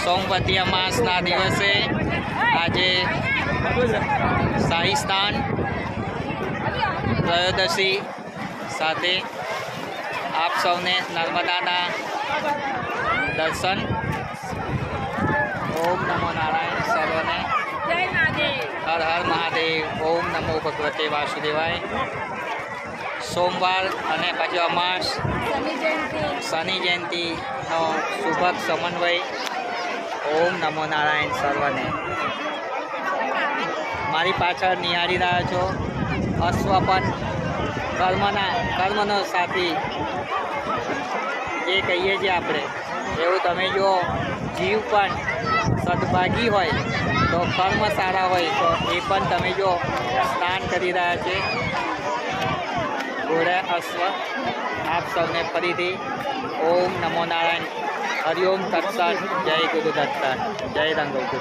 સોમવતી અમાસના દિવસે આજે શાહી સ્નાન ત્રયોદશી સાથે આપ સૌને નર્મદાના દર્શન. ઓમ નમો નારાયણ. સર્વને હર હર મહાદેવ. ઓમ નમો ભગવતે વાસુદેવાય. સોમવાર અને પછી અમાસ શનિ જયંતિનો શુભક સમન્વય. ઓમ નમો નારાયણ. સર્વને મારી પાછળ નિહાળી રહ્યા છો અશ્વપન કર્મનો સાથી જે કહીએ છીએ આપણે, એવું તમે જો જીવ પણ સદભાગી હોય તો કર્મ સારા હોય તો એ પણ તમે જો સ્નાન કરી રહ્યા છે ઘોડા અશ્વ. આપ સૌને ફરીથી ઓમ નમો નારાયણ. હરિઓમ તત્સત. જય ગુરુ દત્ત. જય રંગગુરુ.